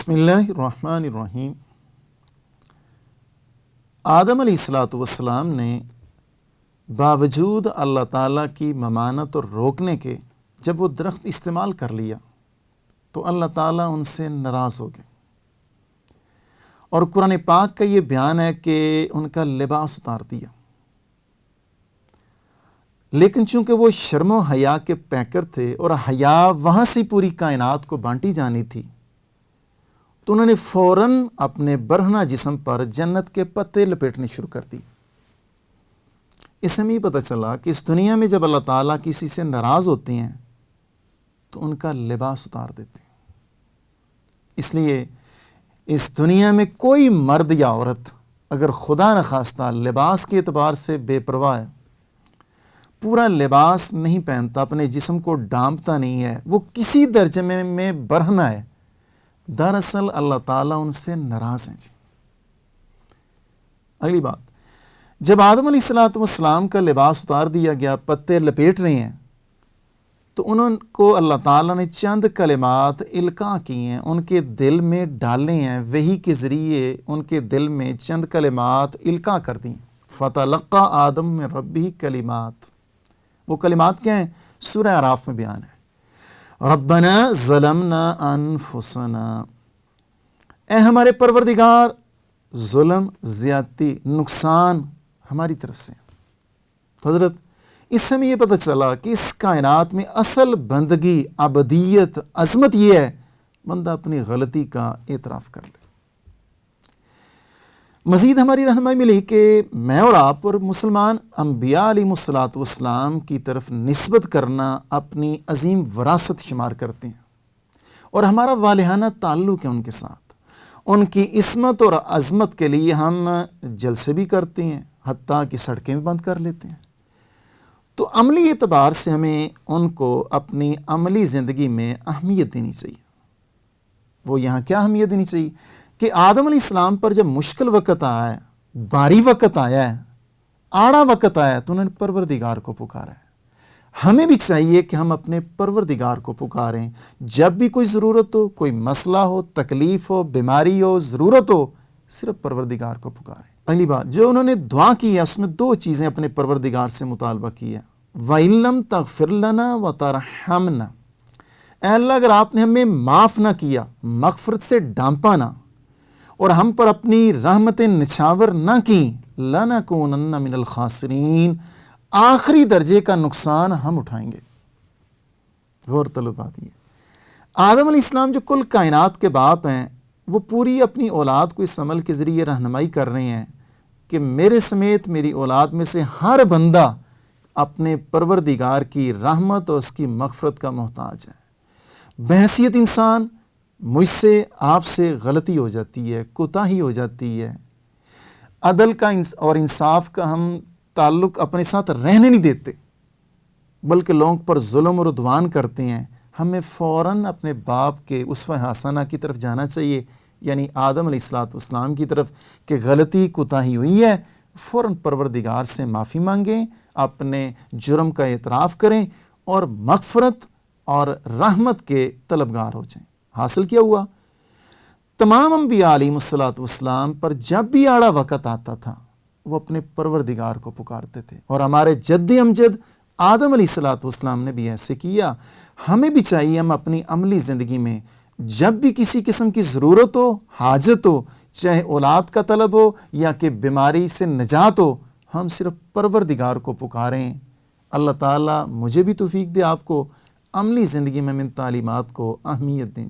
بسم اللہ الرحمن الرحیم۔ آدم علیہ السلام نے باوجود اللہ تعالیٰ کی ممانت اور روکنے کے جب وہ درخت استعمال کر لیا تو اللہ تعالیٰ ان سے ناراض ہو گئے، اور قرآن پاک کا یہ بیان ہے کہ ان کا لباس اتار دیا۔ لیکن چونکہ وہ شرم و حیا کے پیکر تھے اور حیا وہاں سے پوری کائنات کو بانٹی جانی تھی، تو انہوں نے فوراً اپنے برہنہ جسم پر جنت کے پتے لپیٹنے شروع کر دی۔ اس سے یہ پتہ چلا کہ اس دنیا میں جب اللہ تعالیٰ کسی سے ناراض ہوتے ہیں تو ان کا لباس اتار دیتے ہیں۔ اس لیے اس دنیا میں کوئی مرد یا عورت اگر خدا نخواستہ لباس کے اعتبار سے بے پرواہ ہے، پورا لباس نہیں پہنتا، اپنے جسم کو ڈھانپتا نہیں ہے، وہ کسی درجے میں برہنہ ہے، دراصل اللہ تعالیٰ ان سے ناراض ہیں۔ اگلی بات، جب آدم علیہ السلام کا لباس اتار دیا گیا، پتے لپیٹ رہے ہیں، تو انہوں کو اللہ تعالیٰ نے چند کلمات القاء کی ہیں، ان کے دل میں ڈالے ہیں، وحی کے ذریعے ان کے دل میں چند کلمات القاء کر دیں۔ فَتَلَقَّى آدَمُ مِن رَبِّهِ کلمات، وہ کلمات کیا ہیں؟ سورہ اعراف میں بیان ہے۔ ربنا ظلمنا انفسنا، اے ہمارے پروردگار، ظلم، زیادتی، نقصان ہماری طرف سے۔ تو حضرت اس سے ہمیں یہ پتہ چلا کہ اس کائنات میں اصل بندگی، عبدیت، عظمت یہ ہے بندہ اپنی غلطی کا اعتراف کر لے۔ مزید ہماری رہنمائی ملی کہ میں اور آپ اور مسلمان انبیاء علیہ السلام کی طرف نسبت کرنا اپنی عظیم وراثت شمار کرتے ہیں، اور ہمارا والہانہ تعلق ہے ان کے ساتھ۔ ان کی عصمت اور عظمت کے لیے ہم جلسے بھی کرتے ہیں، حتیٰ کہ سڑکیں بھی بند کر لیتے ہیں۔ تو عملی اعتبار سے ہمیں ان کو اپنی عملی زندگی میں اہمیت دینی چاہیے۔ وہ یہاں کیا اہمیت دینی چاہیے کہ آدم علیہ السلام پر جب مشکل وقت آیا ہے، بھاری وقت آیا ہے، آڑا وقت آیا ہے، تو انہوں نے پروردگار کو پکارا ہے۔ ہمیں بھی چاہیے کہ ہم اپنے پروردگار کو پکاریں، جب بھی کوئی ضرورت ہو، کوئی مسئلہ ہو، تکلیف ہو، بیماری ہو، ضرورت ہو، صرف پروردگار کو پکاریں۔ اگلی بات جو انہوں نے دعا کی ہے، اس میں دو چیزیں اپنے پروردگار سے مطالبہ کی ہے۔ وَإِن لَّمْ تَغْفِرْ لَنَا وَتَرْحَمْنَا، اے اللہ اگر آپ نے ہمیں معاف نہ کیا، مغفرت سے ڈانپا نہ، اور ہم پر اپنی رحمتیں نچھاور نہ کی، لَنَكُونَنَّ مِنَ الْخَاسِرِينَ، آخری درجے کا نقصان ہم اٹھائیں گے۔ غور طلب بات یہ، آدم علیہ السلام جو کل کائنات کے باپ ہیں، وہ پوری اپنی اولاد کو اس عمل کے ذریعے رہنمائی کر رہے ہیں کہ میرے سمیت میری اولاد میں سے ہر بندہ اپنے پروردگار کی رحمت اور اس کی مغفرت کا محتاج ہے۔ بحیثیت انسان مجھ سے، آپ سے غلطی ہو جاتی ہے، کوتاہی ہو جاتی ہے، عدل کا اور انصاف کا ہم تعلق اپنے ساتھ رہنے نہیں دیتے، بلکہ لوگوں پر ظلم اور عدوان کرتے ہیں۔ ہمیں فوراً اپنے باپ کے اسوہ حسنہ کی طرف جانا چاہیے، یعنی آدم علیہ السلام کی طرف، کہ غلطی کوتاہی ہوئی ہے، فوراً پروردگار سے معافی مانگیں، اپنے جرم کا اعتراف کریں اور مغفرت اور رحمت کے طلبگار ہو جائیں۔ حاصل کیا ہوا؟ تمام انبیاء علیہ السلام پر جب بھی آڑا وقت آتا تھا، وہ اپنے پروردگار کو پکارتے تھے، اور ہمارے جد امجد آدم علیہ السلام نے بھی ایسے کیا۔ ہمیں بھی چاہیے ہم اپنی عملی زندگی میں جب بھی کسی قسم کی ضرورت ہو، حاجت ہو، چاہے اولاد کا طلب ہو یا کہ بیماری سے نجات ہو، ہم صرف پروردگار کو پکاریں۔ اللہ تعالیٰ مجھے بھی توفیق دے، آپ کو عملی زندگی میں ان تعلیمات کو اہمیت دیں۔